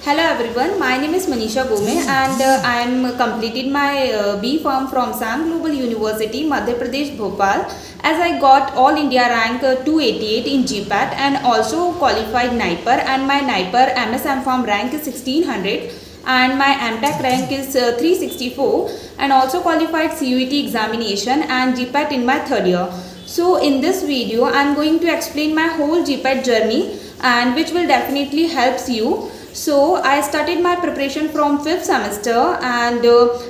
Hello everyone, my name is Manisha Gome and I am completed my B Farm from Sam Global University, Madhya Pradesh, Bhopal, as I got All India rank 288 in GPAT and also qualified NIPER, and my NIPER MS Farm rank is 1600 and my MTech rank is 364, and also qualified CUET examination and GPAT in my third year. So in this video I am going to explain my whole GPAT journey, and which will definitely helps you. So I started my preparation from 5th semester, and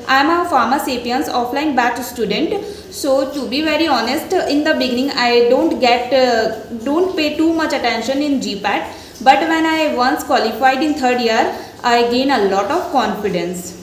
I am a Pharma Sapiens offline batch student. So to be very honest, in the beginning I don't pay too much attention in GPAT, but when I once qualified in third year, I gain a lot of confidence.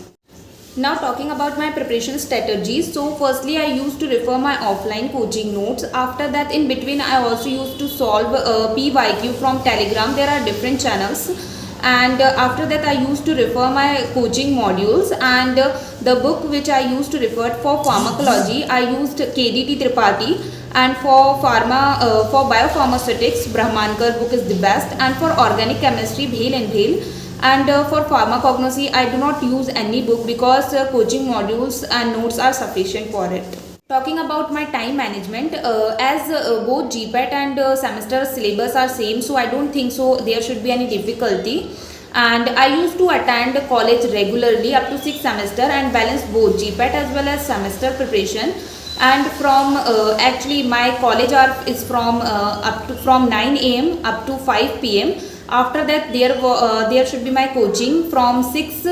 Now talking about my preparation strategies. So firstly I used to refer my offline coaching notes. After that, in between I also used to solve PYQ from Telegram. There are different channels. And after that I used to refer my coaching modules, and the book which I used to refer for pharmacology, I used KDT Tripathi, and for biopharmaceutics, Brahmankar book is the best, and for organic chemistry, Bhel and Bhel. And for pharmacognosy I do not use any book because coaching modules and notes are sufficient for it. Talking about my time management, as both GPAT and semester syllabus are same, so I don't think so there should be any difficulty. And I used to attend college regularly up to 6th semester and balance both GPAT as well as semester preparation. And from actually my college hour is from 9 a.m. up to 5 p.m. After that there should be my coaching from 6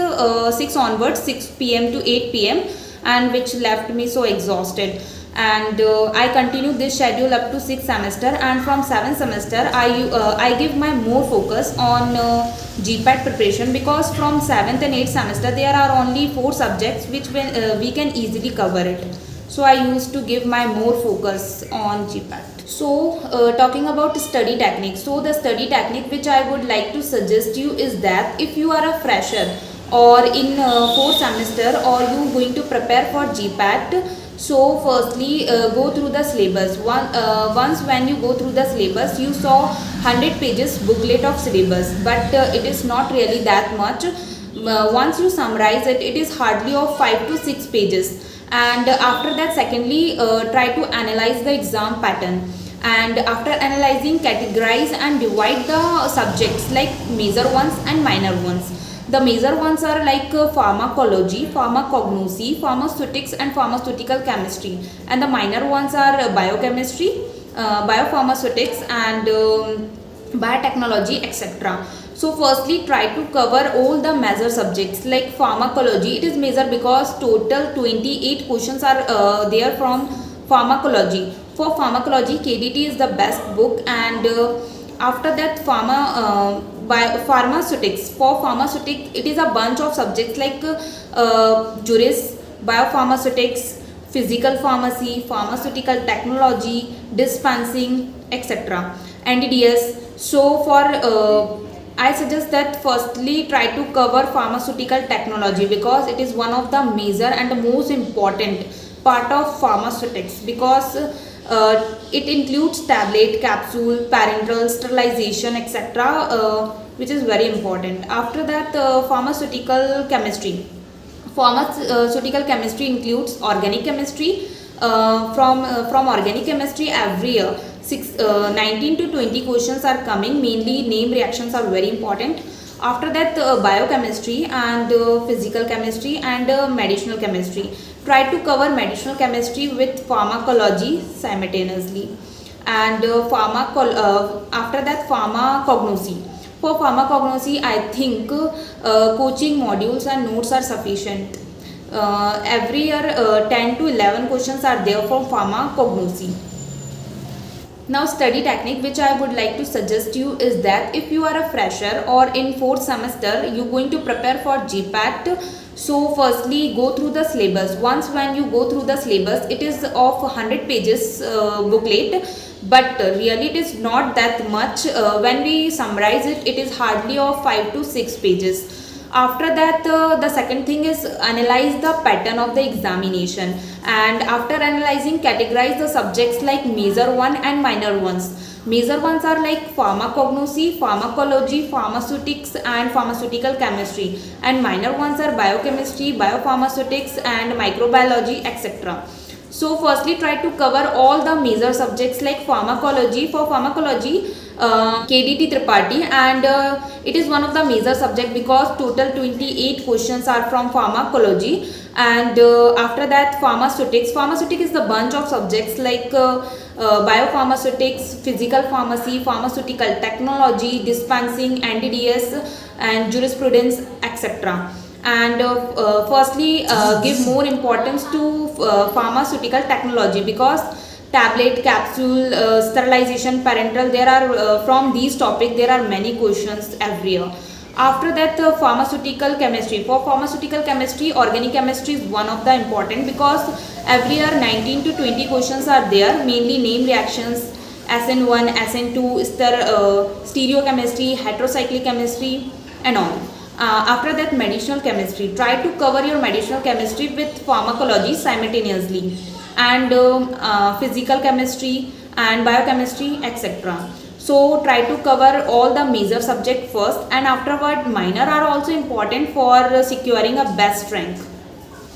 onwards, 6 p.m. to 8 p.m. and which left me so exhausted. And I continued this schedule up to 6th semester, and from 7th semester I give my more focus on GPAT preparation, because from 7th and 8th semester there are only 4 subjects which we can easily cover it. So I used to give my more focus on GPAT. So talking about study technique. So the study technique which I would like to suggest you is that if you are a fresher or in 4th semester, or you going to prepare for GPAT, so firstly go through the syllabus. Once when you go through the syllabus, you saw 100 pages booklet of syllabus, but it is not really that much. Once you summarize it, it is hardly of 5 to 6 pages. And after that, secondly, try to analyze the exam pattern, and after analyzing, categorize and divide the subjects like major ones and minor ones. The major ones are like pharmacology, pharmacognosy, pharmaceutics and pharmaceutical chemistry, and the minor ones are biochemistry, biopharmaceutics and biotechnology, etc. So firstly try to cover all the major subjects. Like pharmacology, it is major because total 28 questions are there from pharmacology. For pharmacology, KDT is the best book, and after that pharmaceutics. For pharmaceutics, it is a bunch of subjects like juris, biopharmaceutics, physical pharmacy, pharmaceutical technology, dispensing, etc. NDDS. So for I suggest that firstly try to cover pharmaceutical technology, because it is one of the major and the most important part of pharmaceutics, because it includes tablet, capsule, parenteral, sterilization, etc., which is very important. After that, pharmaceutical chemistry. Pharmaceutical chemistry includes organic chemistry. From organic chemistry, every year 19 to 20 questions are coming. Mainly name reactions are very important. After that, biochemistry and physical chemistry and medicinal chemistry. Try to cover medicinal chemistry with pharmacology simultaneously. And after that, pharmacognosy. For pharmacognosy, I think coaching modules and notes are sufficient. Every year 10 to 11 questions are there from pharmacognosy. Now study technique which I would like to suggest you is that if you are a fresher or in 4th semester, you are going to prepare for GPAT. So firstly go through the syllabus. Once when you go through the syllabus, it is of 100 pages booklet, but really it is not that much. When we summarize it, it is hardly of 5 to 6 pages. After that, the second thing is analyze the pattern of the examination, and after analyzing, categorize the subjects like major one and minor ones. Major ones are like pharmacognosy, pharmacology, pharmaceutics and pharmaceutical chemistry, and minor ones are biochemistry, biopharmaceutics and microbiology, etc. So firstly try to cover all the major subjects like pharmacology. For pharmacology, KDT Tripathi, and it is one of the major subject because total 28 questions are from pharmacology. And after that, pharmaceutics is the bunch of subjects like biopharmaceutics, physical pharmacy, pharmaceutical technology, dispensing, NDDS and jurisprudence, etc. And firstly give more importance to pharmaceutical technology because tablet, capsule, sterilization, parenteral, there are from these topic there are many questions every year. After that, pharmaceutical chemistry. For pharmaceutical chemistry, organic chemistry is one of the important because every year 19 to 20 questions are there, mainly name reactions, SN1, SN2, stereochemistry, heterocyclic chemistry and all. After that, medicinal chemistry. Try to cover your medicinal chemistry with pharmacology simultaneously, and physical chemistry and biochemistry, etc. So try to cover all the major subject first, and afterward minor are also important for securing a best rank.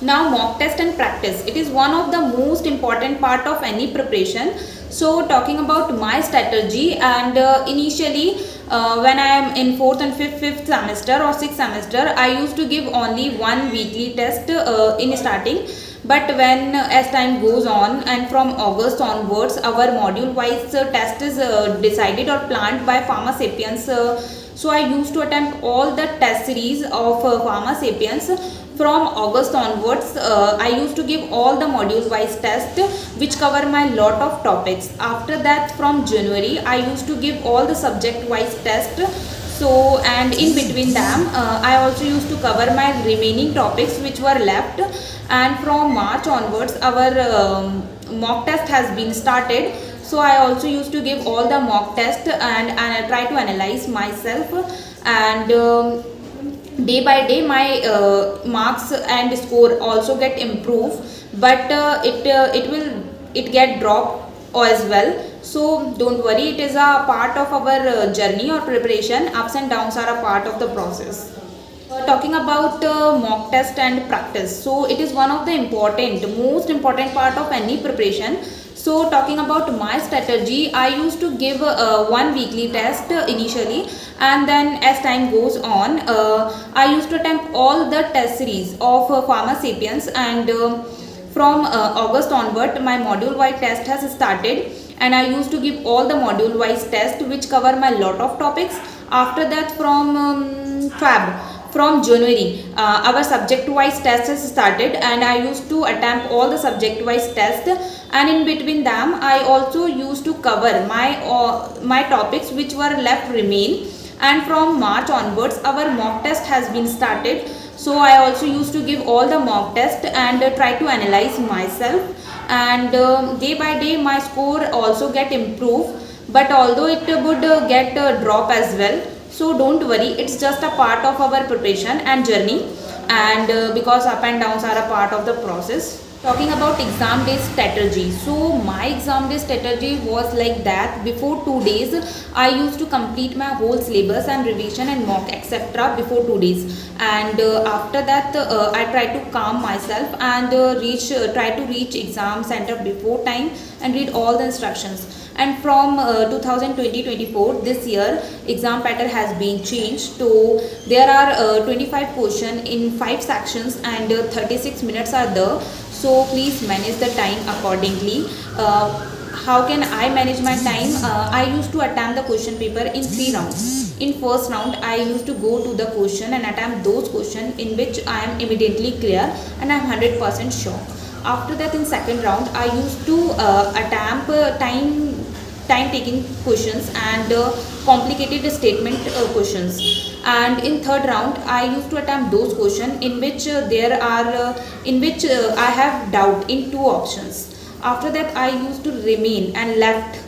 Now mock test and practice. It is one of the most important part of any preparation. So talking about my strategy, and initially when I am in 4th and 5th semester or 6th semester, I used to give only one weekly test in starting. But when as time goes on and from August onwards, our module wise test is decided or planned by Pharma Sapiens. So I used to attempt all the test series of Pharma Sapiens. From August onwards, I used to give all the module wise test which cover my lot of topics. After that, from January, I used to give all the subject wise test. So, and in between them, I also used to cover my remaining topics which were left. And from March onwards, our mock test has been started. So I also used to give all the mock test, and I try to analyze myself, and day by day my marks and score also get improved, but it get dropped as well. So don't worry, it is a part of our journey or preparation. Ups and downs are a part of the process. Talking about mock test and practice, so it is one of the most important part of any preparation. So talking about my strategy, I used to give one weekly test initially, and then as time goes on, I used to attempt all the test series of Pharma Sapiens, and from August onward, my module wise test has started, and I used to give all the module wise test which cover my lot of topics. After that, from January, our subject wise test has started, and I used to attempt all the subject wise test, and in between them I also used to cover my topics which were left remain. And from March onwards, our mock test has been started. So I also used to give all the mock test and try to analyze myself, and day by day my score also get improved, but although it would get a drop as well. So don't worry, it's just a part of our preparation and journey, and because up and downs are a part of the process. Talking about exam day strategy, so my exam day strategy was like that. Before 2 days, I used to complete my whole syllabus and revision and mock etc. before 2 days, and after that I try to calm myself and try to reach exam center before time and read all the instructions. And from 2020-24, this year exam pattern has been changed. So there are 25 questions in 5 sections, and 36 minutes are there. So please manage the time accordingly. How can I manage my time? I used to attempt the question paper in 3 rounds. In first round, I used to go to the question and attempt those questions in which I am immediately clear and I am 100% sure. After that, in second round, I used to attempt time taking questions and complicated statement questions. And in third round, I used to attempt those questions in which I have doubt in 2 options. After that, I used to remain and left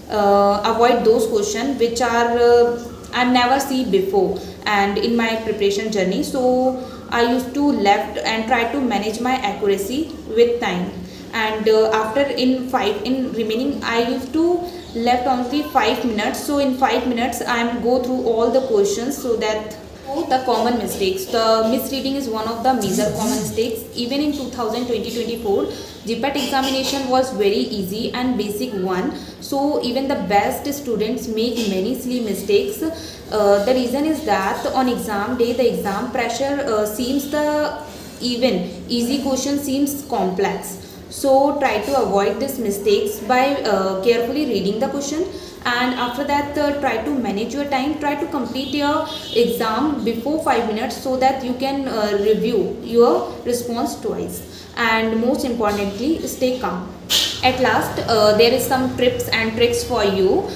avoid those questions which are I never see before and in my preparation journey. So I used to left and try to manage my accuracy with time. And after in remaining, I used to left only 5 minutes. So in 5 minutes I am go through all the questions so that the common mistakes. The misreading is one of the major common mistakes. Even in 2024, GPAT examination was very easy and basic one. So even the best students make many silly mistakes. The reason is that on exam day, the exam pressure seems the even easy question seems complex. So try to avoid these mistakes by carefully reading the question, and after that try to manage your time. Try to complete your exam before 5 minutes so that you can review your response twice, and most importantly stay calm. At last there is some tips and tricks for you,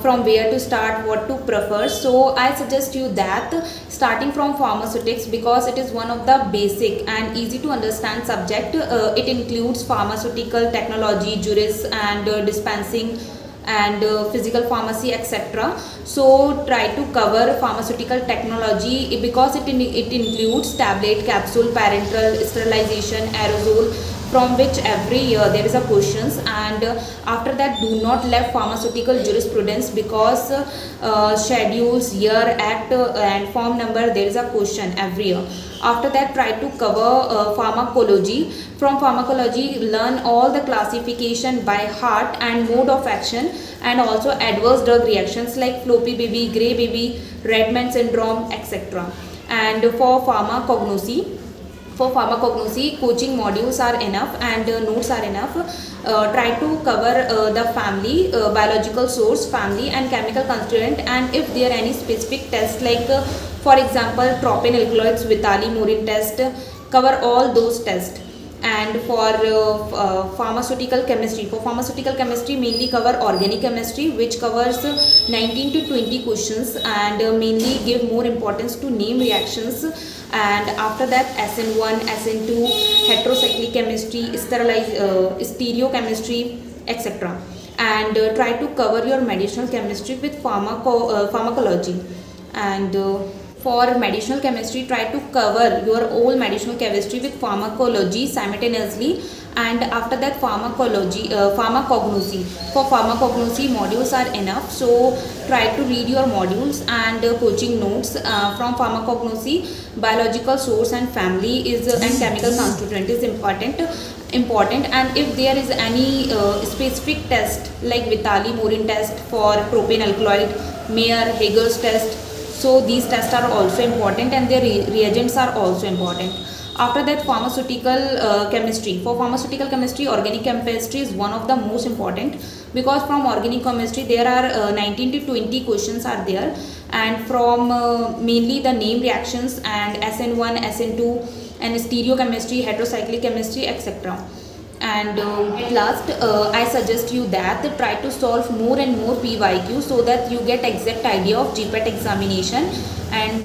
from where to start, what to prefer. So I suggest you that starting from pharmaceutics, because it is one of the basic and easy to understand subject. It includes pharmaceutical technology, juris and dispensing and physical pharmacy, etc. So try to cover pharmaceutical technology because it includes tablet, capsule, parenteral, sterilization, aerosol, from which every year there is a questions. And after that do not left pharmaceutical jurisprudence, because schedules, year, act and form number, there is a question every year. After that try to cover pharmacology. From pharmacology learn all the classification by heart and mode of action, and also adverse drug reactions like floppy baby, gray baby, Redman syndrome, etc. And for pharmacognosy, coaching modules are enough and notes are enough. Try to cover the family, biological source, family and chemical constituent, and if there are any specific tests like for example tropin alkaloids, Vitali Morin test, cover all those tests. And for pharmaceutical chemistry mainly cover organic chemistry, which covers 19 to 20 questions, and mainly give more importance to name reactions. And after that SN1, SN2, heterocyclic chemistry, stereochemistry, etc. And try to cover your medicinal chemistry with pharmacology. And for medicinal chemistry, try to cover your whole medicinal chemistry with pharmacology simultaneously. And after that pharmacognosy. For pharmacognosy modules are enough, so try to read your modules and coaching notes. From pharmacognosy, biological source and family is and chemical constituent is important. And if there is any specific test like Vitali Morin test for propane alkaloid, Mayer Hager's test, so these tests are also important, and their reagents are also important. After that pharmaceutical chemistry. For pharmaceutical chemistry, organic chemistry is one of the most important, because from organic chemistry there are 19 to 20 questions are there, and from mainly the name reactions and SN1, SN2 and stereochemistry, heterocyclic chemistry, etc. And at last I suggest you that try to solve more and more PYQ so that you get exact idea of GPAT examination. And